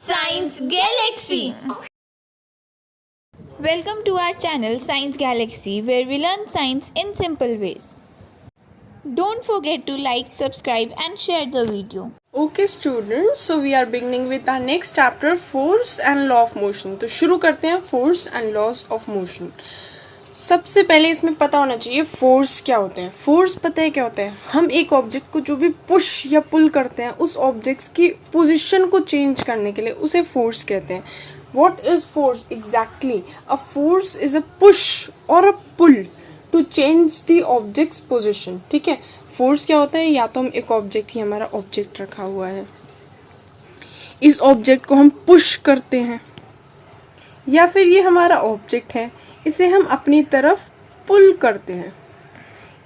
Science Galaxy. Welcome to our channel Science Galaxy, where we learn science in simple ways. Don't forget to like, subscribe and share the video. Okay students, so we are beginning with our next chapter, force and law of motion. तो शुरू करते हैं force and laws of motion. सबसे पहले इसमें पता होना चाहिए फोर्स क्या होते हैं. फोर्स पता है क्या होता है? हम एक ऑब्जेक्ट को जो भी पुश या पुल करते हैं उस ऑब्जेक्ट की पोजीशन को चेंज करने के लिए उसे फोर्स कहते हैं. What is force exactly? A force is a push और a pull to change the object's position. ठीक है, फोर्स क्या होता है? या तो हम एक ऑब्जेक्ट ही हमारा ऑब्जेक्ट रखा हुआ है, इस ऑब्जेक्ट को हम पुश करते हैं, या फिर ये हमारा ऑब्जेक्ट है, इसे हम अपनी तरफ पुल करते हैं.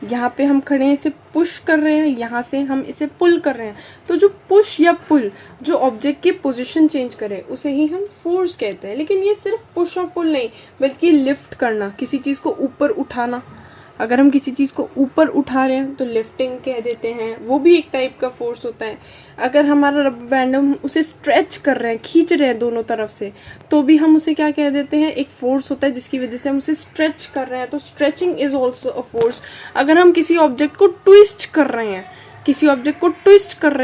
यहाँ पे हम खड़े हैं, इसे पुश कर रहे हैं, यहाँ से हम इसे पुल कर रहे हैं. तो जो पुश या पुल जो ऑब्जेक्ट की पोजीशन चेंज करे उसे ही हम फोर्स कहते हैं. लेकिन ये सिर्फ पुश और पुल नहीं, बल्कि लिफ्ट करना, किसी चीज को ऊपर उठाना. अगर हम किसी चीज को ऊपर उठा रहे हैं तो लिफ्टिंग कह देते हैं, वो भी एक टाइप का फोर्स होता है. अगर हमारा रबर बैंड हम उसे स्ट्रेच कर रहे हैं, खींच रहे हैं दोनों तरफ से, तो भी हम उसे क्या कह देते हैं? एक फोर्स होता है जिसकी वजह से हम उसे स्ट्रेच कर रहे हैं. तो stretching is also a force. अगर हम किसी ऑब्जेक्ट को ट्विस्ट कर रहे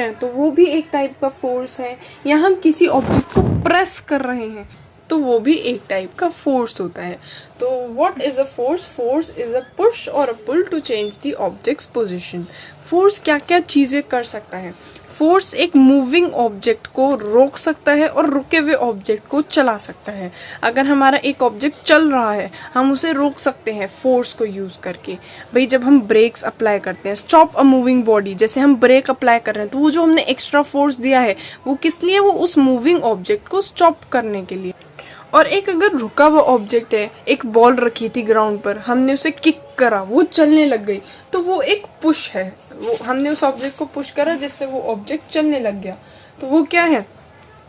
हैं, तो वो भी एक टाइप का फोर्स है. या हम किसी ऑब्जेक्ट को प्रेस कर रहे हैं तो वो भी एक टाइप का फोर्स होता है. तो what is a force? Force is a push और a pull to change the object's position. Force क्या क्या चीजें कर सकता है? फोर्स एक मूविंग ऑब्जेक्ट को रोक सकता है और रुके हुए ऑब्जेक्ट को चला सकता है. अगर हमारा एक ऑब्जेक्ट चल रहा है, हम उसे रोक सकते हैं फोर्स को यूज करके. भाई जब हम ब्रेक्स अप्लाई करते हैं, स्टॉप अ मूविंग बॉडी, जैसे हम ब्रेक अप्लाई कर रहे हैं, तो वो जो हमने एक्स्ट्रा फोर्स दिया है वो किस लिए? वो उस मूविंग ऑब्जेक्ट को स्टॉप करने के लिए. और एक अगर रुका हुआ ऑब्जेक्ट है, एक बॉल रखी थी ग्राउंड पर, हमने उसे किक करा, वो चलने लग गई, तो वो एक पुश है. वो हमने उस ऑब्जेक्ट को पुश करा जिससे वो ऑब्जेक्ट चलने लग गया, तो वो क्या है?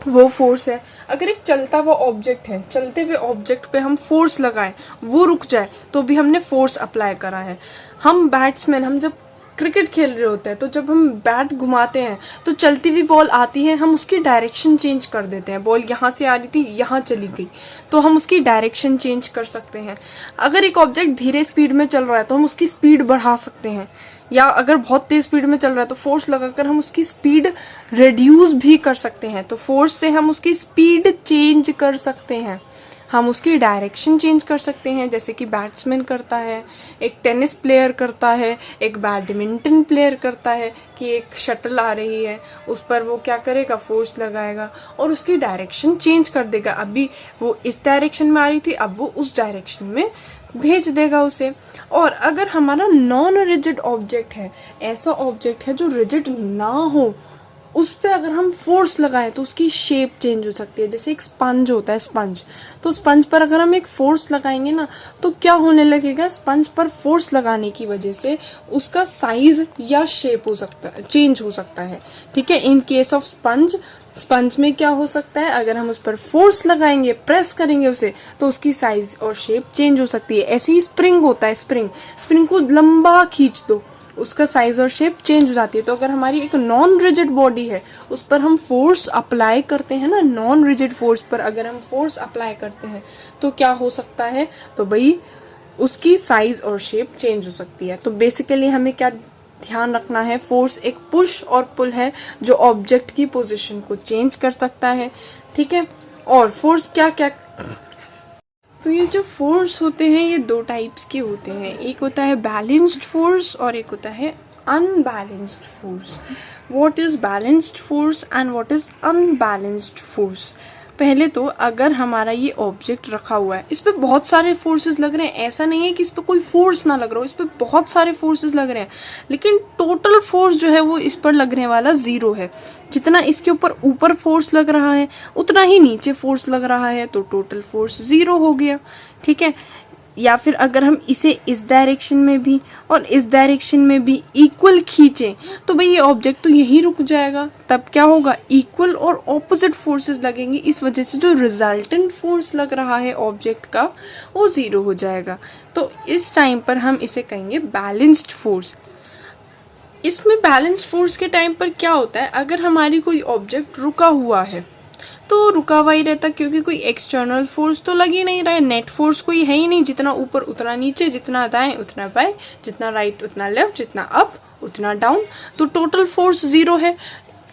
वो फोर्स है. अगर एक चलता हुआ ऑब्जेक्ट है, चलते हुए ऑब्जेक्ट पे हम फोर्स लगाएं, वो रुक जाए, तो भी हमने फोर्स अप्लाई करा है. हम बैट्समैन, हम जब क्रिकेट खेल रहे होते हैं तो जब हम बैट घुमाते हैं तो चलती हुई बॉल आती है, हम उसकी डायरेक्शन चेंज कर देते हैं. बॉल यहाँ से आ रही थी, यहाँ चली गई, तो हम उसकी डायरेक्शन चेंज कर सकते हैं. अगर एक ऑब्जेक्ट धीरे स्पीड में चल रहा है तो हम उसकी स्पीड बढ़ा सकते हैं, या अगर बहुत तेज स्पीड में चल रहा है तो फोर्स लगाकर हम उसकी स्पीड रिड्यूस भी कर सकते हैं. तो फोर्स से हम उसकी स्पीड चेंज कर सकते हैं, हम उसकी डायरेक्शन चेंज कर सकते हैं, जैसे कि बैट्समैन करता है, एक टेनिस प्लेयर करता है, एक बैडमिंटन प्लेयर करता है. कि एक शटल आ रही है, उस पर वो क्या करेगा? फोर्स लगाएगा और उसकी डायरेक्शन चेंज कर देगा. अभी वो इस डायरेक्शन में आ रही थी, अब वो उस डायरेक्शन में भेज देगा उसे. और अगर हमारा नॉन रिजिड ऑब्जेक्ट है, ऐसा ऑब्जेक्ट है जो रिजिड ना हो, उस पर अगर हम फोर्स लगाएं तो उसकी शेप चेंज हो सकती है. जैसे एक स्पंज होता है, स्पंज, तो स्पंज पर अगर हम एक फोर्स लगाएंगे ना, तो क्या होने लगेगा? स्पंज पर फोर्स लगाने की वजह से उसका साइज या शेप हो सकता है, चेंज हो सकता है. ठीक है, इन केस ऑफ स्पंज में क्या हो सकता है? अगर हम उस पर फोर्स लगाएंगे, प्रेस करेंगे उसे, तो उसकी साइज और शेप चेंज हो सकती है. ऐसे ही स्प्रिंग होता है, स्प्रिंग को लंबा खींच दो, उसका साइज और शेप चेंज हो जाती है. तो अगर हमारी एक नॉन रिजिड बॉडी है, उस पर हम फोर्स अप्लाई करते हैं ना, नॉन रिजिड फोर्स पर अगर हम फोर्स अप्लाई करते हैं तो क्या हो सकता है? तो भाई उसकी साइज और शेप चेंज हो सकती है. तो बेसिकली हमें क्या ध्यान रखना है? फोर्स एक पुश और पुल है जो ऑब्जेक्ट की पोजीशन को चेंज कर सकता है. ठीक है, और फोर्स क्या क्या? तो ये जो फोर्स होते हैं ये दो टाइप्स के होते हैं. एक होता है बैलेंस्ड फोर्स और एक होता है unbalanced force. What is balanced force and what is unbalanced force? पहले तो अगर हमारा ये ऑब्जेक्ट रखा हुआ है, इस पे बहुत सारे फोर्सेस लग रहे हैं. ऐसा नहीं है कि इस पे कोई फोर्स ना लग रहा हो, इस पे बहुत सारे फोर्सेस लग रहे हैं, लेकिन टोटल फोर्स जो है वो इस पर लगने वाला 0 है. जितना इसके ऊपर फोर्स लग रहा है उतना ही नीचे फोर्स लग रहा है, तो टोटल फोर्स 0 हो गया. ठीक है, या फिर अगर हम इसे इस डायरेक्शन में भी और इस डायरेक्शन में भी इक्वल खींचें तो भाई ये ऑब्जेक्ट तो यही रुक जाएगा. तब क्या होगा? इक्वल और ऑपोजिट फोर्सेस लगेंगे, इस वजह से जो रिजल्टेंट फोर्स लग रहा है ऑब्जेक्ट का वो 0 हो जाएगा. तो इस टाइम पर हम इसे कहेंगे बैलेंस्ड फोर्स. इसमें बैलेंस्ड फोर्स के टाइम पर क्या होता है? अगर हमारी कोई ऑब्जेक्ट रुका हुआ है, तो रुका हुआ ही रहता, क्योंकि कोई एक्सटर्नल फोर्स तो लग ही नहीं रहा है, नेट फोर्स कोई है ही नहीं, जितना ऊपर उतना नीचे, जितना दाएं उतना बाएं, जितना राइट उतना लेफ्ट, जितना अप उतना डाउन, तो टोटल फोर्स 0 है।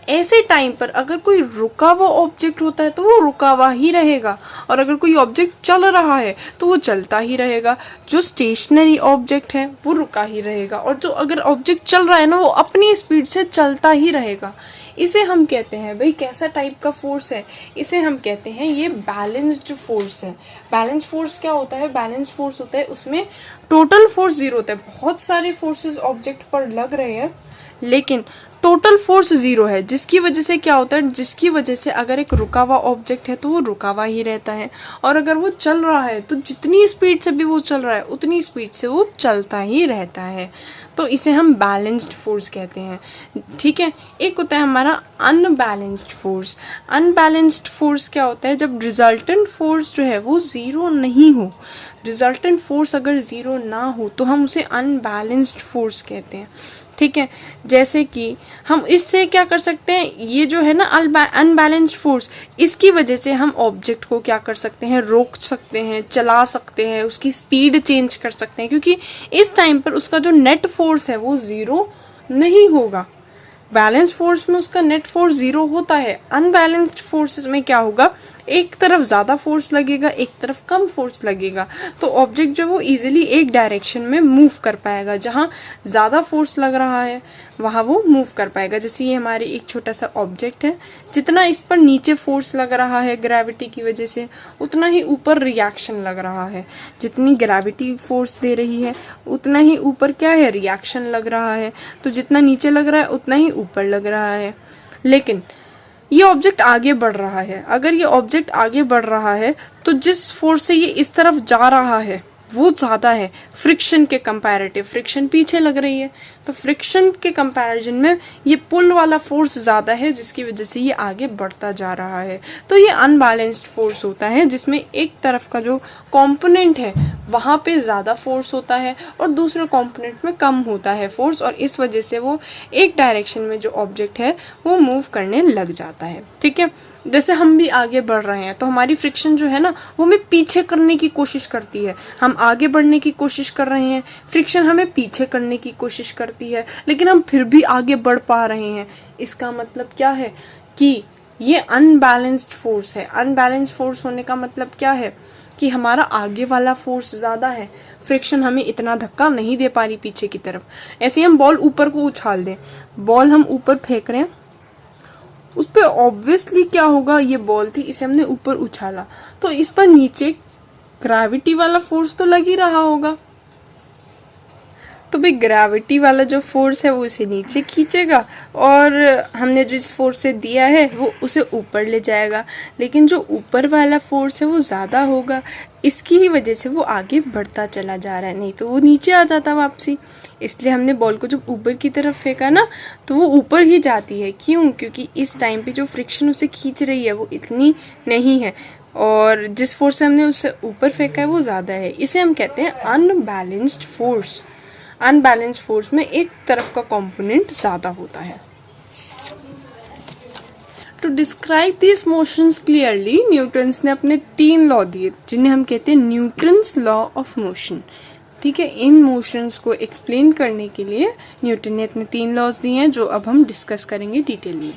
ऐसे टाइम पर अगर कोई रुका हुआ ऑब्जेक्ट होता है तो वो रुका हुआ ही रहेगा, और अगर कोई ऑब्जेक्ट चल रहा है तो वो चलता ही रहेगा। जो स्टेशनरी ऑब्जेक्ट है वो रुका ही रहेगा, और जो अगर ऑब्जेक्ट चल रहा है ना वो अपनी स्पीड से चलता ही रहेगा। इसे हम कहते हैं, भाई कैसा टाइप का फोर्स है, इसे हम कहते हैं ये बैलेंस्ड फोर्स है। बैलेंस फोर्स क्या होता है? बैलेंस फोर्स होता है उसमें टोटल फोर्स 0 होता है। बहुत सारे फोर्सेस ऑब्जेक्ट पर लग रहे हैं लेकिन टोटल फोर्स 0 है, जिसकी वजह से क्या होता है, जिसकी वजह से अगर एक रुका हुआ ऑब्जेक्ट है तो वो रुका हुआ ही रहता है, और अगर वो चल रहा है तो जितनी स्पीड से भी वो चल रहा है उतनी स्पीड से वो चलता ही रहता है। तो इसे हम बैलेंस्ड फोर्स कहते हैं। ठीक है, एक होता है हमारा अनबैलेंस्ड फोर्स। अनबैलेंस्ड फोर्स क्या होता है? जब रिजल्टेंट फोर्स जो है वो 0 नहीं हो, रिजल्टेंट फोर्स अगर 0 ना हो तो हम उसे अनबैलेंस्ड फोर्स कहते हैं। ठीक है, जैसे कि हम इससे क्या कर सकते हैं, ये जो है ना अनबैलेंस्ड फोर्स, इसकी वजह से हम ऑब्जेक्ट को क्या कर सकते हैं, रोक सकते हैं, चला सकते हैं, उसकी स्पीड चेंज कर सकते हैं, क्योंकि इस टाइम पर उसका जो नेट फोर्स है वो 0 नहीं होगा। बैलेंस फोर्स में उसका नेट फोर्स 0 होता है, अनबैलेंस्ड फोर्सेस में क्या होगा, एक तरफ ज्यादा फोर्स लगेगा, एक तरफ कम फोर्स लगेगा, तो ऑब्जेक्ट जो वो इजीली एक डायरेक्शन में मूव कर पाएगा। जहाँ ज्यादा फोर्स लग रहा है वहाँ वो मूव कर पाएगा। जैसे ये हमारे एक छोटा सा ऑब्जेक्ट है, जितना इस पर नीचे फोर्स लग रहा है ग्रेविटी की वजह से, उतना ही ऊपर रिएक्शन लग रहा है। जितनी ग्रेविटी फोर्स दे रही है उतना ही ऊपर क्या है, रिएक्शन लग रहा है। तो जितना नीचे लग रहा है उतना ही ऊपर लग रहा है। लेकिन ये ऑब्जेक्ट आगे बढ़ रहा है, अगर ये ऑब्जेक्ट आगे बढ़ रहा है तो जिस फोर्स से ये इस तरफ जा रहा है वो ज्यादा है फ्रिक्शन के कंपैरेटिव। फ्रिक्शन पीछे लग रही है, तो फ्रिक्शन के कंपैरिजन में ये पुल वाला फोर्स ज्यादा है, जिसकी वजह से ये आगे बढ़ता जा रहा है। तो ये अनबैलेंस्ड फोर्स होता है, जिसमें एक तरफ का जो कंपोनेंट है वहां पे ज्यादा फोर्स होता है और दूसरे कंपोनेंट में कम होता है फोर्स, और इस वजह से वो एक डायरेक्शन में जो ऑब्जेक्ट है वो मूव करने लग जाता है। ठीक है, जैसे हम भी आगे बढ़ रहे हैं तो हमारी फ्रिक्शन जो है ना वो हमें पीछे करने की कोशिश करती है। हम आगे बढ़ने की कोशिश कर रहे हैं, फ्रिक्शन हमें पीछे करने की कोशिश करती है, लेकिन हम फिर भी आगे बढ़ पा रहे हैं। इसका मतलब क्या है कि ये अनबैलेंस्ड फोर्स है। अनबैलेंस्ड फोर्स होने का मतलब क्या है कि हमारा आगे वाला फोर्स ज्यादा है, फ्रिक्शन हमें इतना धक्का नहीं दे पा रही पीछे की तरफ। ऐसे हम बॉल ऊपर को उछाल दें, बॉल हम ऊपर फेंक रहे हैं, उस पर ऑब्वियसली क्या होगा, ये बॉल थी, इसे हमने ऊपर उछाला तो इस पर नीचे ग्रेविटी वाला फोर्स तो लग ही रहा होगा। तो भाई ग्रेविटी वाला जो फोर्स है वो इसे नीचे खींचेगा, और हमने जिस फोर्स से दिया है वो उसे ऊपर ले जाएगा। लेकिन जो ऊपर वाला फोर्स है वो ज़्यादा होगा, इसकी ही वजह से वो आगे बढ़ता चला जा रहा है, नहीं तो वो नीचे आ जाता वापसी। इसलिए हमने बॉल को जब ऊपर की तरफ फेंका ना तो वो ऊपर ही जाती है। क्यों? क्योंकि इस टाइम पे जो फ्रिक्शन उसे खींच रही है वो इतनी नहीं है, और जिस फोर्स से हमने उसे ऊपर फेंका है वो ज़्यादा है। इसे हम कहते हैं अनबैलेंस्ड फोर्स। अनबैलेंस्ड फोर्स में एक तरफ का कंपोनेंट ज़्यादा होता है। To describe this motions clearly Newton's ने अपने 3 लॉ दिए, जिन्हें हम कहते हैं न्यूटन्स लॉ ऑफ मोशन। ठीक है, इन मोशंस को एक्सप्लेन करने के लिए न्यूटन ने अपने 3 लॉज दिए हैं, जो अब हम डिस्कस करेंगे डिटेल में।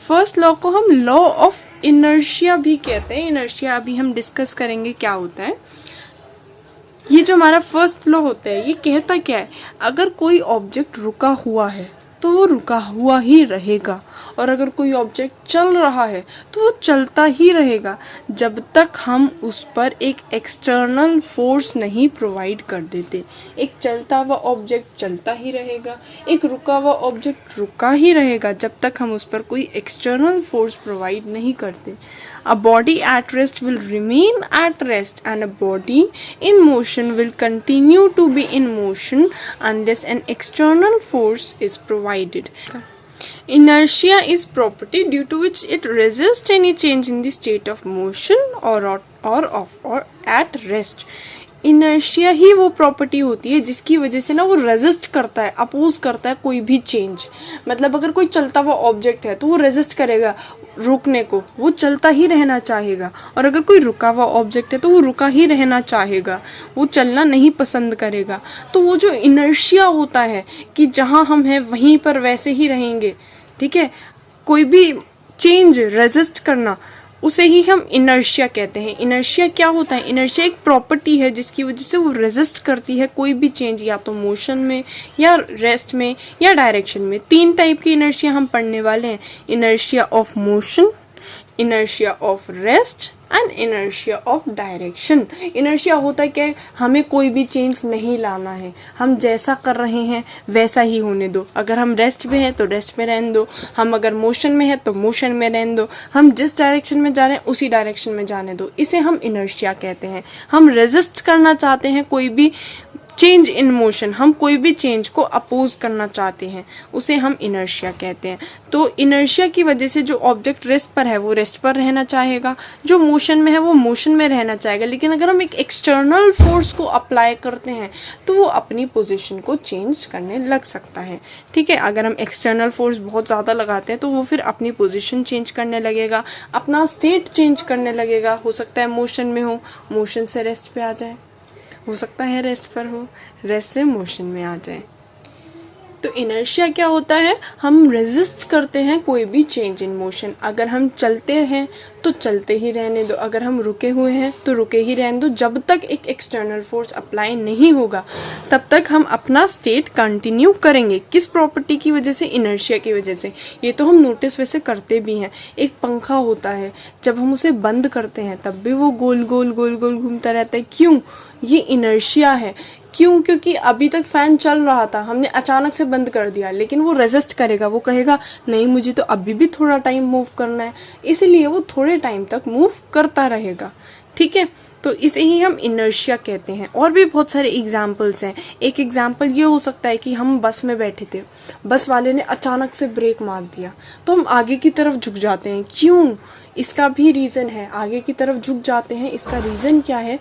फर्स्ट लॉ को हम लॉ ऑफ इनर्शिया भी कहते हैं। इनर्शिया अभी हम डिस्कस करेंगे क्या होता है। ये जो हमारा फर्स्ट लॉ होता है ये कहता क्या है, अगर कोई ऑब्जेक्ट रुका हुआ है तो वो रुका हुआ ही रहेगा, और अगर कोई ऑब्जेक्ट चल रहा है तो वो चलता ही रहेगा जब तक हम उस पर एक एक्सटर्नल फोर्स नहीं प्रोवाइड कर देते। एक चलता हुआ ऑब्जेक्ट चलता ही रहेगा, एक रुका हुआ ऑब्जेक्ट रुका ही रहेगा जब तक हम उस पर कोई एक्सटर्नल फोर्स प्रोवाइड नहीं करते। A body at rest will remain at rest, and a body in motion will continue to be in motion unless an external force is provided. Inertia is property due to which it resists any change in the state of motion or at rest. Inertia ही वो property होती है जिसकी वजह से ना वो resist करता है, अपोज करता है कोई भी चेंज। मतलब अगर कोई चलता हुआ ऑब्जेक्ट है तो वो रेजिस्ट करेगा, रुकने को, वो चलता ही रहना चाहेगा। और अगर कोई रुका हुआ ऑब्जेक्ट है तो वो रुका ही रहना चाहेगा, वो चलना नहीं पसंद करेगा। तो वो जो इनर्शिया होता है कि जहाँ हम हैं वहीं पर वैसे ही रहेंगे, ठीक है, कोई भी चेंज रेजिस्ट करना, उसे ही हम इनर्शिया कहते हैं। इनर्शिया क्या होता है? इनर्शिया एक प्रॉपर्टी है जिसकी वजह से वो रेजिस्ट करती है कोई भी चेंज, या तो मोशन में या रेस्ट में या डायरेक्शन में। 3 टाइप की इनर्शिया हम पढ़ने वाले हैं, inertia of motion, inertia of rest and inertia of direction. Inertia होता है क्या? हमें कोई भी चेंज नहीं लाना है, हम जैसा कर रहे हैं वैसा ही होने दो। अगर हम रेस्ट में हैं तो रेस्ट में रहने दो, हम अगर मोशन में हैं तो मोशन में रहने दो, हम जिस डायरेक्शन में जा रहे हैं उसी डायरेक्शन में जाने दो। इसे हम इनर्शिया कहते हैं। हम रेजिस्ट करना चाहते हैं कोई भी चेंज इन मोशन, हम कोई भी चेंज को अपोज करना चाहते हैं, उसे हम इनर्शिया कहते हैं। तो इनर्शिया की वजह से जो ऑब्जेक्ट रेस्ट पर है वो रेस्ट पर रहना चाहेगा, जो मोशन में है वो मोशन में रहना चाहेगा। लेकिन अगर हम एक एक्सटर्नल फोर्स को अप्लाई करते हैं तो वो अपनी पोजीशन को चेंज करने लग सकता है, ठीक है। अगर हम एक्सटर्नल फोर्स बहुत ज़्यादा लगाते हैं तो वो फिर अपनी पोजीशन चेंज करने लगेगा, अपना स्टेट चेंज करने लगेगा। हो सकता है मोशन में हो, मोशन से रेस्ट पे आ जाए, हो सकता है रेस्ट पर हो, रेस्ट से मोशन में आ जाए। तो इनर्शिया क्या होता है? हम रेजिस्ट करते हैं कोई भी चेंज इन मोशन। अगर हम चलते हैं तो चलते ही रहने दो, अगर हम रुके हुए हैं तो रुके ही रहने दो। जब तक एक एक्सटर्नल फोर्स अप्लाई नहीं होगा तब तक हम अपना स्टेट कंटिन्यू करेंगे। किस प्रॉपर्टी की वजह से? इनर्शिया की वजह से। ये तो हम नोटिस वैसे करते भी हैं। एक पंखा होता है, जब हम उसे बंद करते हैं तब भी वो गोल गोल गोल गोल घूमता रहता है। क्यों? ये इनर्शिया है। क्यों? क्योंकि अभी तक फैन चल रहा था, हमने अचानक से बंद कर दिया, लेकिन वो रेजिस्ट करेगा, वो कहेगा नहीं मुझे तो अभी भी थोड़ा टाइम मूव करना है, इसलिए वो थोड़े टाइम तक मूव करता रहेगा, ठीक है। तो इसे ही हम इनर्शिया कहते हैं। और भी बहुत सारे एग्जाम्पल्स हैं। एक एग्जाम्पल ये हो सकता है कि हम बस में बैठे थे, बस वाले ने अचानक से ब्रेक मार दिया तो हम आगे की तरफ झुक जाते हैं। क्यों? इसका भी रीज़न है। आगे की तरफ झुक जाते हैं, इसका रीज़न क्या है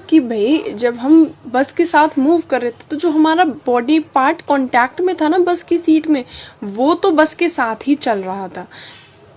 कि भाई जब हम बस के साथ मूव कर रहे थे तो जो हमारा बॉडी पार्ट कांटेक्ट में था ना बस की सीट में, वो तो बस के साथ ही चल रहा था,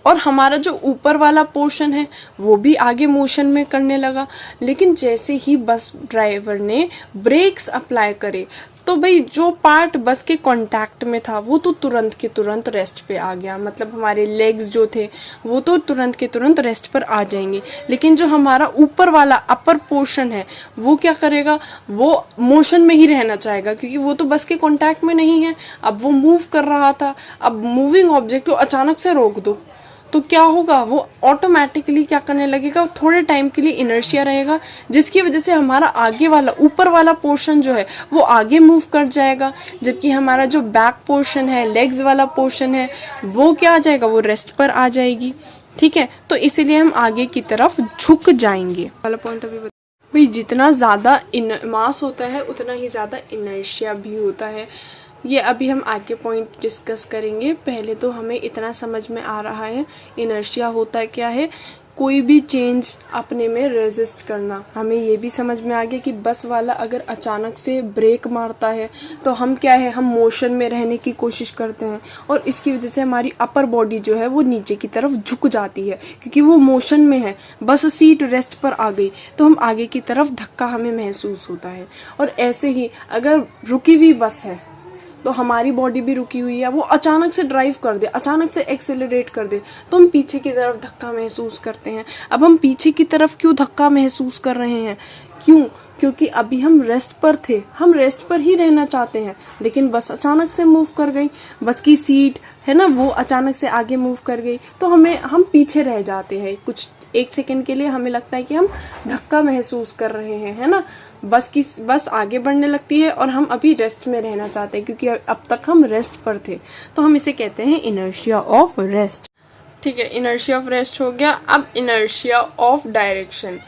और हमारा जो ऊपर वाला पोर्शन है वो भी आगे मोशन में करने लगा। लेकिन जैसे ही बस ड्राइवर ने ब्रेक्स अप्लाई करे तो भाई जो पार्ट बस के कांटेक्ट में था वो तो तुरंत के तुरंत रेस्ट पे आ गया। मतलब हमारे लेग्स जो थे वो तो तुरंत के तुरंत रेस्ट पर आ जाएंगे, लेकिन जो हमारा ऊपर वाला अपर पोर्शन है वो क्या करेगा? वो मोशन में ही रहना चाहेगा, क्योंकि वो तो बस के कांटेक्ट में नहीं है। अब वो मूव कर रहा था, अब मूविंग ऑब्जेक्ट को अचानक से रोक दो तो क्या होगा? वो ऑटोमेटिकली क्या करने लगेगा? थोड़े टाइम के लिए इनर्शिया रहेगा, जिसकी वजह से हमारा आगे वाला ऊपर वाला पोर्शन जो है वो आगे मूव कर जाएगा, जबकि हमारा जो बैक पोर्शन है, लेग्स वाला पोर्शन है, वो क्या आ जाएगा? वो रेस्ट पर आ जाएगी, ठीक है। तो इसीलिए हम आगे की तरफ झुक जाएंगे। वाला पॉइंट अभी भाई जितना ज़्यादा मास होता है उतना ही ज़्यादा इनर्शिया भी होता है। ये अभी हम आगे पॉइंट डिस्कस करेंगे। पहले तो हमें इतना समझ में आ रहा है इनर्शिया होता क्या है, कोई भी चेंज अपने में रेजिस्ट करना। हमें ये भी समझ में आ गया कि बस वाला अगर अचानक से ब्रेक मारता है तो हम क्या है, हम मोशन में रहने की कोशिश करते हैं, और इसकी वजह से हमारी अपर बॉडी जो है वो नीचे की तरफ झुक जाती है, क्योंकि वो मोशन में है। बस सीट रेस्ट पर आ गई तो हम आगे की तरफ धक्का हमें महसूस होता है। और ऐसे ही अगर रुकी हुई बस है तो हमारी बॉडी भी रुकी हुई है, वो अचानक से ड्राइव कर दे, अचानक से एक्सेलरेट कर दे तो हम पीछे की तरफ धक्का महसूस करते हैं। अब हम पीछे की तरफ क्यों धक्का महसूस कर रहे हैं? क्यों? क्योंकि अभी हम रेस्ट पर थे, हम रेस्ट पर ही रहना चाहते हैं, लेकिन बस अचानक से मूव कर गई, बस की सीट है ना वो अचानक से आगे मूव कर गई तो हम पीछे रह जाते हैं। कुछ 1 सेकंड के लिए हमें लगता है कि हम धक्का महसूस कर रहे हैं, है ना। बस आगे बढ़ने लगती है और हम अभी रेस्ट में रहना चाहते हैं, क्योंकि अब तक हम रेस्ट पर थे। तो हम इसे कहते हैं इनर्शिया ऑफ रेस्ट, ठीक है। इनर्शिया ऑफ रेस्ट हो गया। अब इनर्शिया ऑफ डायरेक्शन।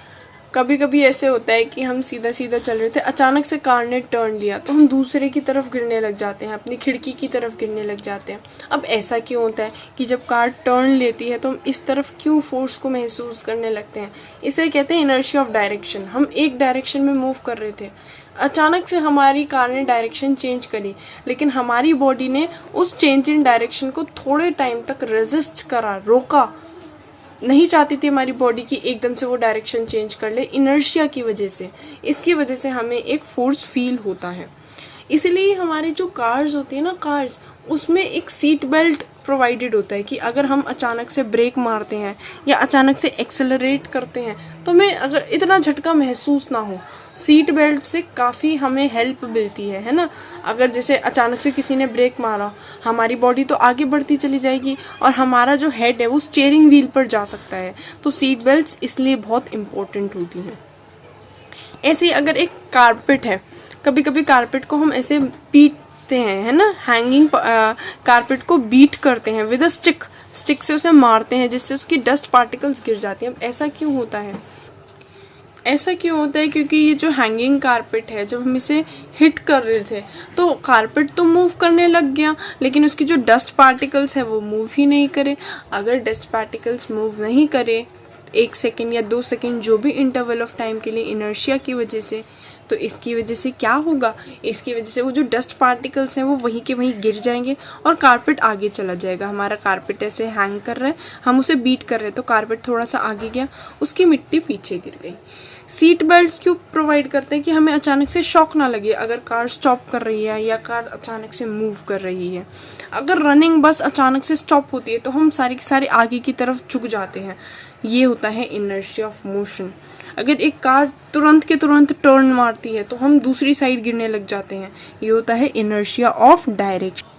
कभी कभी ऐसे होता है कि हम सीधा सीधा चल रहे थे, अचानक से कार ने टर्न लिया तो हम दूसरे की तरफ गिरने लग जाते हैं, अपनी खिड़की की तरफ गिरने लग जाते हैं। अब ऐसा क्यों होता है कि जब कार टर्न लेती है तो हम इस तरफ क्यों फोर्स को महसूस करने लगते हैं? इसे कहते हैं इनर्शिया ऑफ डायरेक्शन। हम एक डायरेक्शन में मूव कर रहे थे, अचानक से हमारी कार ने डायरेक्शन चेंज करी, लेकिन हमारी बॉडी ने उस चेंज इन डायरेक्शन को थोड़े टाइम तक रेजिस्ट करा, रोका। नहीं चाहती थी हमारी बॉडी की एकदम से वो डायरेक्शन चेंज कर ले, इनर्शिया की वजह से। इसकी वजह से हमें एक फोर्स फील होता है। इसलिए हमारी जो कार्स होती है ना, कार्स, उसमें एक सीट बेल्ट प्रोवाइडेड होता है कि अगर हम अचानक से ब्रेक मारते हैं या अचानक से एक्सेलरेट करते हैं तो हमें अगर इतना झटका महसूस ना हो, सीट बेल्ट से काफ़ी हमें हेल्प मिलती है ना। अगर जैसे अचानक से किसी ने ब्रेक मारा, हमारी बॉडी तो आगे बढ़ती चली जाएगी और हमारा जो हेड है वो स्टीयरिंग व्हील पर जा सकता है। तो सीट बेल्ट्स इसलिए बहुत इम्पोर्टेंट होती हैं। ऐसे ही अगर एक कारपेट है, कभी कभी कारपेट को हम ऐसे पीटते हैं, है ना, हैंगिंग कारपेट को बीट करते हैं विद अ स्टिक से उसे मारते हैं, जिससे उसकी डस्ट पार्टिकल्स गिर जाती हैं। अब ऐसा क्यों होता है? ऐसा क्यों होता है? क्योंकि ये जो हैंगिंग कारपेट है, जब हम इसे हिट कर रहे थे तो कारपेट तो मूव करने लग गया, लेकिन उसकी जो डस्ट पार्टिकल्स है वो मूव ही नहीं करे। अगर डस्ट पार्टिकल्स मूव नहीं करे 1 सेकेंड या 2 सेकेंड, जो भी इंटरवल ऑफ टाइम के लिए, इनर्शिया की वजह से, तो इसकी वजह से क्या होगा? इसकी वजह से वो जो डस्ट पार्टिकल्स हैं वो वहीं के वहीं गिर जाएंगे और कारपेट आगे चला जाएगा। हमारा कारपेट ऐसे हैंग कर रहा है, हम उसे बीट कर रहे हैं तो कारपेट थोड़ा सा आगे गया, उसकी मिट्टी पीछे गिर गई। सीट बेल्ट्स क्यों प्रोवाइड करते हैं? कि हमें अचानक से शॉक ना लगे अगर कार स्टॉप कर रही है या कार अचानक से मूव कर रही है। अगर रनिंग बस अचानक से स्टॉप होती है तो हम सारे के सारे आगे की तरफ झुक जाते हैं। ये होता है इनर्शिया ऑफ मोशन। अगर एक कार तुरंत के तुरंत टर्न मारती है तो हम दूसरी साइड गिरने लग जाते हैं। ये होता है inertia of direction.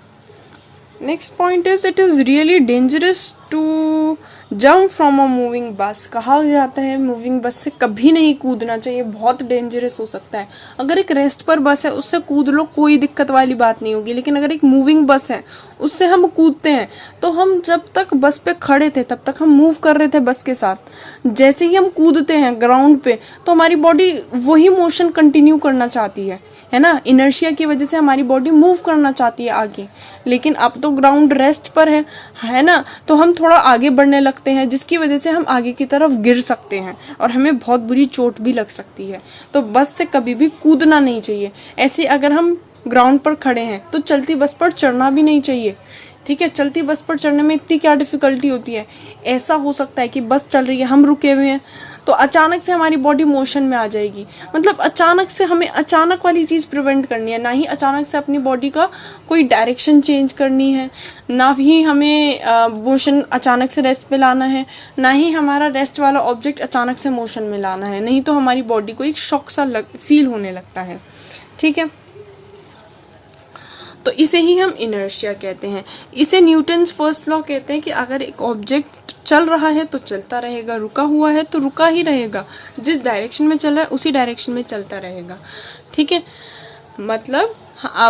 Next point is, it is really dangerous to jump from a moving bus. कहा जाता है मूविंग बस से कभी नहीं कूदना चाहिए, बहुत डेंजरस हो सकता है। अगर एक रेस्ट पर बस है उससे कूद लो, कोई दिक्कत वाली बात नहीं होगी, लेकिन अगर एक मूविंग बस है उससे हम कूदते हैं तो हम जब तक बस पे खड़े थे तब तक हम मूव कर रहे थे बस के साथ। जैसे ही हम कूदते हैं ग्राउंड पे तो हमारी बॉडी वही मोशन कंटिन्यू करना चाहती है ना। इनर्शिया की वजह से हमारी बॉडी मूव करना चाहती है आगे, लेकिन अब तो ग्राउंड रेस्ट पर है ना, तो हम थोड़ा आगे बढ़ने लगते हैं, जिसकी वजह से हम आगे की तरफ गिर सकते हैं और हमें बहुत बुरी चोट भी लग सकती है। तो बस से कभी भी कूदना नहीं चाहिए। ऐसे अगर हम ग्राउंड पर खड़े हैं तो चलती बस पर चढ़ना भी नहीं चाहिए, ठीक है। चलती बस पर चढ़ने में इतनी क्या डिफ़िकल्टी होती है? ऐसा हो सकता है कि बस चल रही है, हम रुके हुए हैं, तो अचानक से हमारी बॉडी मोशन में आ जाएगी। मतलब अचानक से हमें अचानक वाली चीज़ प्रिवेंट करनी है, ना ही अचानक से अपनी बॉडी का कोई डायरेक्शन चेंज करनी है, ना ही हमें मोशन अचानक से रेस्ट पे लाना है, ना ही हमारा रेस्ट वाला ऑब्जेक्ट अचानक से मोशन में लाना है। नहीं तो हमारी बॉडी को एक शॉक सा फील होने लगता है, ठीक है। तो इसे ही हम इनर्शिया कहते हैं। इसे न्यूटन्स फर्स्ट लॉ कहते हैं कि अगर एक ऑब्जेक्ट चल रहा है तो चलता रहेगा, रुका हुआ है तो रुका ही रहेगा, जिस डायरेक्शन में चल रहा है उसी डायरेक्शन में चलता रहेगा, ठीक है। मतलब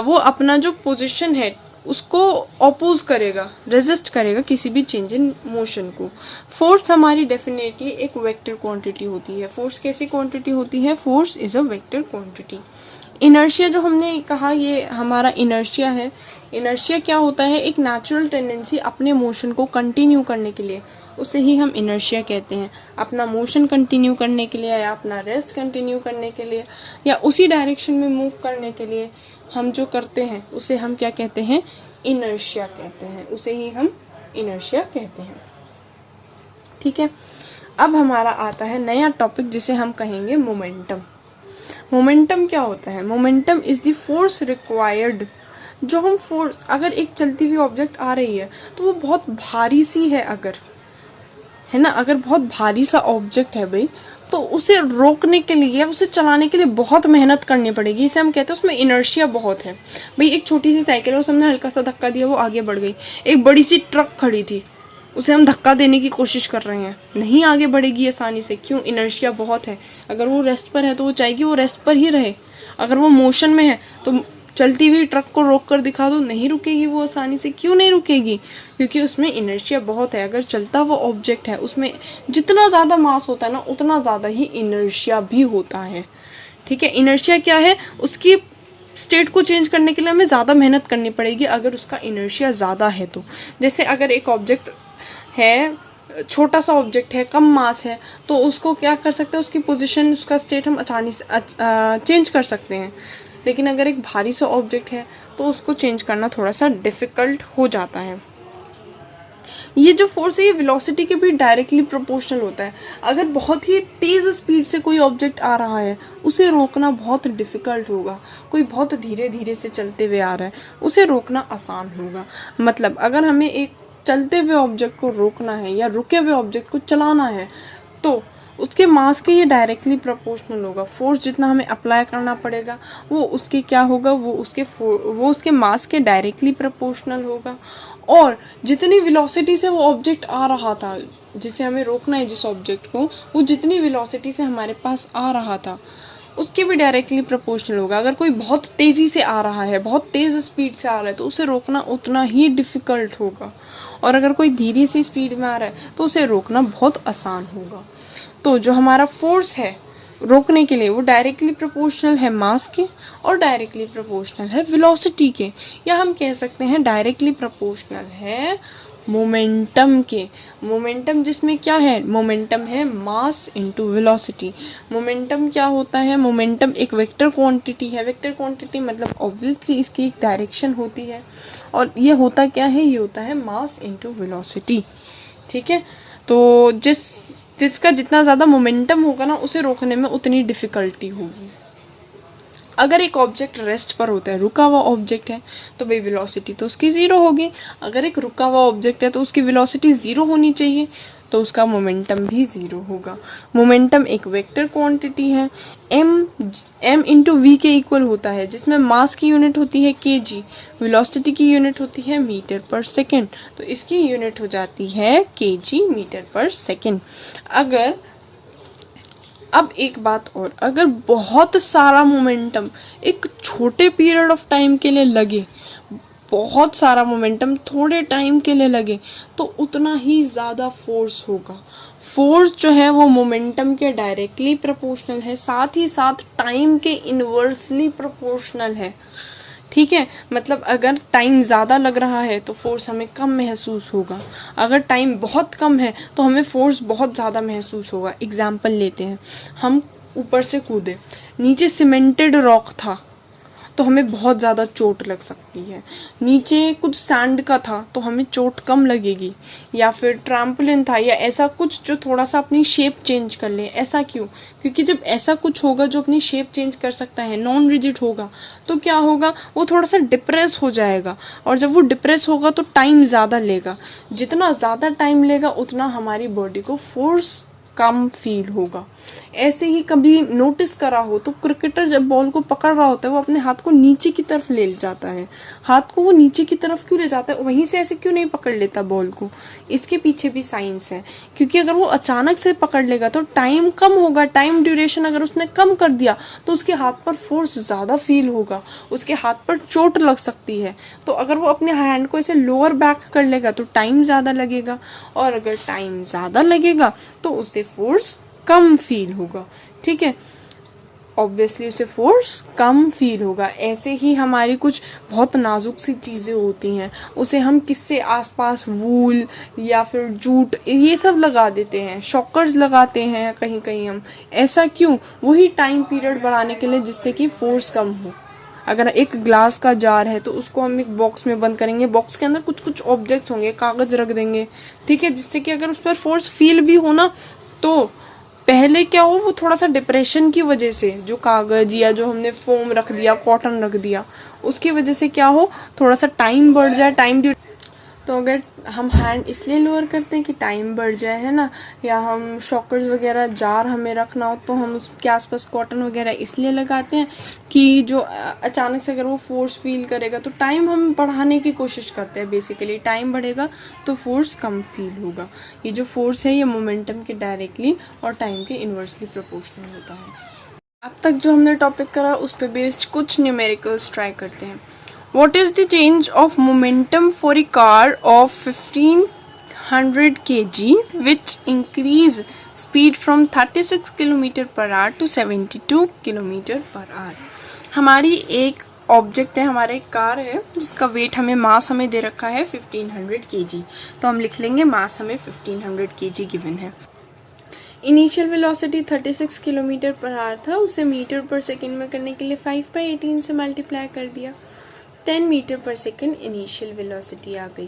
वो अपना जो पोजीशन है उसको ऑपोज करेगा, रेजिस्ट करेगा किसी भी चेंज इन मोशन को। फोर्स हमारी डेफिनेटली एक वेक्टर क्वांटिटी होती है। फोर्स कैसी क्वांटिटी होती है? Force is a vector quantity. Inertia जो हमने कहा, ये हमारा इनर्शिया है। इनर्शिया क्या होता है? एक नेचुरल टेंडेंसी अपने मोशन को कंटिन्यू करने के लिए, उसे ही हम इनर्शिया कहते हैं। अपना मोशन कंटिन्यू करने के लिए या अपना रेस्ट कंटिन्यू करने के लिए या उसी डायरेक्शन में मूव करने के लिए हम जो करते हैं उसे हम क्या कहते हैं? इनर्शिया कहते हैं। उसे ही हम इनर्शिया कहते हैं, ठीक है। अब हमारा आता है नया टॉपिक जिसे हम कहेंगे मोमेंटम। मोमेंटम क्या होता है? Momentum is the force required. जो हम फोर्स, अगर एक चलती हुई ऑब्जेक्ट आ रही है तो वो बहुत भारी सी है, अगर है ना, अगर बहुत भारी सा ऑब्जेक्ट है भाई, तो उसे रोकने के लिए या उसे चलाने के लिए बहुत मेहनत करनी पड़ेगी। इसे हम कहते हैं उसमें इनर्शिया बहुत है। भाई एक छोटी सी साइकिल है, उसे हमने हल्का सा धक्का दिया, वो आगे बढ़ गई। एक बड़ी सी ट्रक खड़ी थी, उसे हम धक्का देने की कोशिश कर रहे हैं, नहीं आगे बढ़ेगी आसानी से। क्यों? इनर्शिया बहुत है। अगर वो रेस्ट पर है तो वो चाहेगी वो रेस्ट पर ही रहे, अगर वो मोशन में है तो चलती हुई ट्रक को रोक कर दिखा दो, नहीं रुकेगी वो आसानी से। क्यों नहीं रुकेगी? क्योंकि उसमें इनर्शिया बहुत है। अगर चलता हुआ ऑब्जेक्ट है उसमें जितना ज़्यादा मास होता है ना उतना ज़्यादा ही इनर्शिया भी होता है। ठीक है, इनर्शिया क्या है? उसकी स्टेट को चेंज करने के लिए हमें ज़्यादा मेहनत करनी पड़ेगी अगर उसका इनर्शिया ज़्यादा है तो। जैसे अगर एक ऑब्जेक्ट है, छोटा सा ऑब्जेक्ट है, कम मास है, तो उसको क्या कर सकते हैं, उसकी पोजीशन, उसका स्टेट हम आसानी से चेंज कर सकते हैं। लेकिन अगर एक भारी सा ऑब्जेक्ट है तो उसको चेंज करना थोड़ा सा डिफ़िकल्ट हो जाता है। ये जो फोर्स है ये वेलोसिटी के भी डायरेक्टली प्रोपोर्शनल होता है। अगर बहुत ही तेज़ स्पीड से कोई ऑब्जेक्ट आ रहा है उसे रोकना बहुत डिफ़िकल्ट होगा। कोई बहुत धीरे धीरे से चलते हुए आ रहा है उसे रोकना आसान होगा। मतलब अगर हमें एक चलते हुए ऑब्जेक्ट को रोकना है या रुके हुए ऑब्जेक्ट को चलाना है तो उसके मास के ये डायरेक्टली प्रोपोर्शनल होगा। फोर्स जितना हमें अप्लाई करना पड़ेगा वो उसके क्या होगा, वो उसके मास के डायरेक्टली प्रोपोर्शनल होगा। और जितनी वेलोसिटी से वो ऑब्जेक्ट आ रहा था, जिसे हमें रोकना है जिस ऑब्जेक्ट को, वो जितनी वेलोसिटी से हमारे पास आ रहा था उसके भी डायरेक्टली प्रोपोर्शनल होगा। अगर कोई बहुत तेज़ी से आ रहा है, बहुत तेज़ स्पीड से आ रहा है तो उसे रोकना उतना ही डिफ़िकल्ट होगा। और अगर कोई धीरे सी स्पीड में आ रहा है तो उसे रोकना बहुत आसान होगा। तो जो हमारा फोर्स है रोकने के लिए वो डायरेक्टली प्रोपोर्शनल है मास के और डायरेक्टली प्रोपोर्शनल है वेलोसिटी के, या हम कह सकते हैं डायरेक्टली प्रोपोर्शनल है मोमेंटम के। मोमेंटम जिसमें क्या है, मोमेंटम है मास इनटू वेलोसिटी। मोमेंटम क्या होता है? मोमेंटम एक वेक्टर क्वांटिटी है। वेक्टर क्वांटिटी मतलब ऑब्वियसली इसकी एक डायरेक्शन होती है और ये होता क्या है, ये होता है मास इनटू वेलोसिटी। ठीक है, तो जिसका जितना ज़्यादा मोमेंटम होगा ना उसे रोकने में उतनी डिफ़िकल्टी होगी। अगर एक ऑब्जेक्ट रेस्ट पर होता है, रुका हुआ ऑब्जेक्ट है, तो भाई वेलोसिटी तो उसकी ज़ीरो होगी। अगर एक रुका हुआ ऑब्जेक्ट है तो उसकी वेलोसिटी ज़ीरो होनी चाहिए, तो उसका मोमेंटम भी ज़ीरो होगा। मोमेंटम एक वेक्टर क्वांटिटी है, m इंटू वी के इक्वल होता है, जिसमें मास की यूनिट होती है kg, वेलोसिटी की यूनिट होती है मीटर पर सेकेंड, तो इसकी यूनिट हो जाती है kg मीटर पर सेकेंड। अब एक बात और, अगर बहुत सारा मोमेंटम एक छोटे पीरियड ऑफ टाइम के लिए लगे, बहुत सारा मोमेंटम थोड़े टाइम के लिए लगे, तो उतना ही ज़्यादा फोर्स होगा। फोर्स जो है वो मोमेंटम के डायरेक्टली प्रोपोर्शनल है, साथ ही साथ टाइम के इन्वर्सली प्रोपोर्शनल है। ठीक है, मतलब अगर टाइम ज़्यादा लग रहा है तो फोर्स हमें कम महसूस होगा, अगर टाइम बहुत कम है तो हमें फोर्स बहुत ज़्यादा महसूस होगा। एग्जाम्पल लेते हैं, हम ऊपर से कूदे, नीचे सीमेंटेड रॉक था तो हमें बहुत ज़्यादा चोट लग सकती है। नीचे कुछ सैंड का था तो हमें चोट कम लगेगी, या फिर ट्रैम्पोलिन था या ऐसा कुछ जो थोड़ा सा अपनी शेप चेंज कर ले। ऐसा क्यों? क्योंकि जब ऐसा कुछ होगा जो अपनी शेप चेंज कर सकता है, नॉन रिजिड होगा, तो क्या होगा, वो थोड़ा सा डिप्रेस हो जाएगा। और जब वो डिप्रेस होगा तो टाइम ज़्यादा लेगा, जितना ज़्यादा टाइम लेगा उतना हमारी बॉडी को फोर्स कम फील होगा। ऐसे ही कभी नोटिस करा हो तो क्रिकेटर जब बॉल को पकड़ रहा होता है वो अपने हाथ को नीचे की तरफ ले जाता है। हाथ को वो नीचे की तरफ क्यों ले जाता है, वहीं से ऐसे क्यों नहीं पकड़ लेता बॉल को? इसके पीछे भी साइंस है, क्योंकि अगर वो अचानक से पकड़ लेगा तो टाइम कम होगा। टाइम ड्यूरेशन अगर उसने कम कर दिया तो उसके हाथ पर फोर्स ज़्यादा फील होगा, उसके हाथ पर चोट लग सकती है। तो अगर वो अपने हैंड को ऐसे लोअर बैक कर लेगा तो टाइम ज़्यादा लगेगा, और अगर टाइम ज़्यादा लगेगा तो उसे फोर्स कम फील होगा। ठीक है, ऑब्वियसली उसे फोर्स कम फील होगा। ऐसे ही हमारी कुछ बहुत नाजुक सी चीज़ें होती हैं, उसे हम किससे आसपास वूल या फिर जूट ये सब लगा देते हैं, शॉकर्स लगाते हैं कहीं कहीं हम। ऐसा क्यों? वही टाइम पीरियड बढ़ाने के लिए जिससे कि फोर्स कम हो। अगर एक ग्लास का जार है तो उसको हम एक बॉक्स में बंद करेंगे, बॉक्स के अंदर कुछ कुछ ऑब्जेक्ट्स होंगे, कागज़ रख देंगे, ठीक है, जिससे कि अगर उस पर फोर्स फील भी हो ना तो पहले क्या हो, वो थोड़ा सा डिप्रेशन की वजह से, जो कागज़ या जो हमने फोम रख दिया, कॉटन रख दिया, उसकी वजह से क्या हो, थोड़ा सा टाइम बढ़ जाए, तो अगर हम हैंड इसलिए लोअर करते हैं कि टाइम बढ़ जाए, है ना, या हम शॉकर्स वगैरह जार हमें रखना हो तो हम उसके आसपास कॉटन वगैरह इसलिए लगाते हैं कि जो अचानक से अगर वो फोर्स फील करेगा तो टाइम हम बढ़ाने की कोशिश करते हैं। बेसिकली टाइम बढ़ेगा तो फोर्स कम फील होगा। ये जो फोर्स है ये मोमेंटम के डायरेक्टली और टाइम के इन्वर्सली प्रोपोर्शनल होता है। अब तक जो हमने टॉपिक करा उस पे बेस्ड कुछ न्यूमेरिकल्स ट्राई करते हैं. What is the change of momentum for a car of 1500 kg which increase speed from 36 km per hour to 72 km per hour? हमारी एक ऑब्जेक्ट है, हमारा एक कार है जिसका वेट मास हमें दे रखा है 1500 kg. तो हम लिख लेंगे मास हमें 1500 kg गिवन है. Initial velocity 36 kilometre per hour था, उसे मीटर पर सेकेंड में करने के लिए 5/18 से मल्टीप्लाई कर दिया. 10 मीटर पर सेकेंड इनिशियल वेलोसिटी आ गई.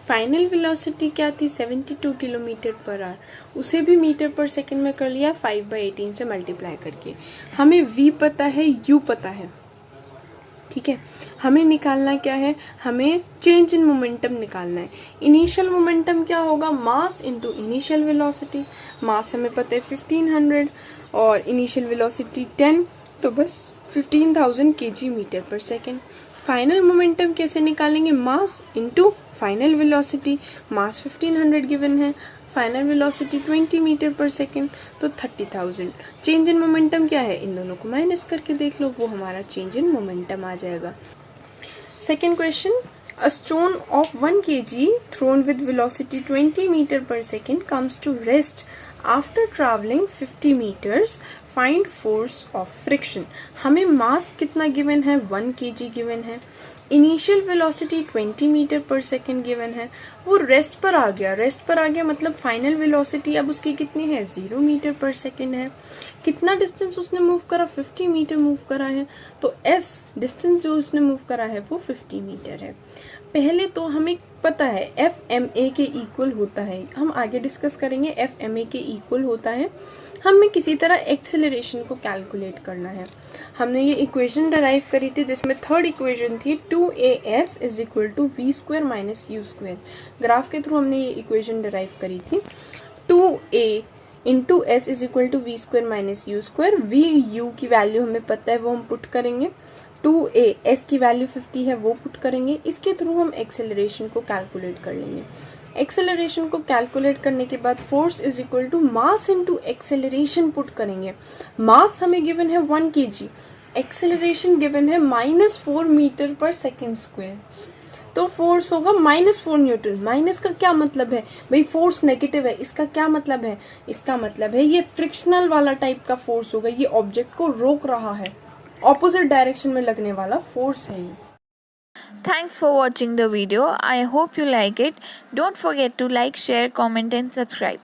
फाइनल वेलोसिटी क्या थी 72 किलोमीटर पर आवर, उसे भी मीटर पर सेकेंड में कर लिया 5/18 से मल्टीप्लाई करके. हमें v पता है, u पता है, ठीक है. हमें निकालना क्या है, हमें चेंज इन मोमेंटम निकालना है. इनिशियल मोमेंटम क्या होगा, मास इनटू इनिशियल वेलोसिटी. मास हमें पता है 1500 और इनिशियल वेलोसिटी 10, तो बस 15,000 kg मीटर पर सेकेंड. फाइनल मोमेंटम कैसे निकालेंगे, मास इनटू फाइनल वेलोसिटी. मास 1500 गिवन है, फाइनल वेलोसिटी 20 मीटर पर सेकेंड, तो 30,000. चेंज इन मोमेंटम क्या है, इन दोनों को माइनस करके देख लो, वो हमारा चेंज इन मोमेंटम आ जाएगा. Second question, a stone of 1 kg thrown with velocity 20 meter per second comes to rest after traveling 50 meters. Find force of friction. हमें मास कितना गिवन है, 1 kg गिवन है. इनिशियल वेलोसिटी 20 मीटर पर second given है. वो rest पर आ गया, rest पर आ गया मतलब फाइनल वेलोसिटी अब उसकी कितनी है, 0 मीटर पर सेकेंड है. कितना डिस्टेंस उसने मूव करा, 50 मीटर मूव करा है, तो s डिस्टेंस जो उसने मूव करा है वो 50 मीटर है. पहले तो हमें पता है FMA के इक्वल होता है, हम आगे डिस्कस करेंगे. FMA के इक्वल होता है, हमें किसी तरह एक्सेलरेशन को कैलकुलेट करना है. हमने ये इक्वेशन डराइव करी थी जिसमें थर्ड इक्वेशन थी 2AS is equal to V square minus U square. Graph के थ्रू हमने ये इक्वेशन डराइव करी थी. 2A into S is equal to V square minus U square. V U की वैल्यू हमें पता है, वो हम पुट करेंगे. 2A एस की वैल्यू 50 है, वो पुट करेंगे. इसके थ्रू हम एक्सेलरेशन को कैलकुलेट कर लेंगे. एक्सेलरेशन को कैलकुलेट करने के बाद force is equal to mass into acceleration put करेंगे. मास हमें गिवन है 1 kg, एक्सेलरेशन गिवन है -4 मीटर पर सेकेंड स्क्वायर, तो फोर्स होगा -4 न्यूटन. माइनस का क्या मतलब है भाई, फोर्स नेगेटिव है, इसका क्या मतलब है, इसका मतलब है ये फ्रिक्शनल वाला टाइप का फोर्स होगा, ये ऑब्जेक्ट को रोक रहा है, ऑपोजिट डायरेक्शन में लगने वाला फोर्स है ये. Thanks for watching the video. I hope you like it. Don't forget to like, share, comment and subscribe.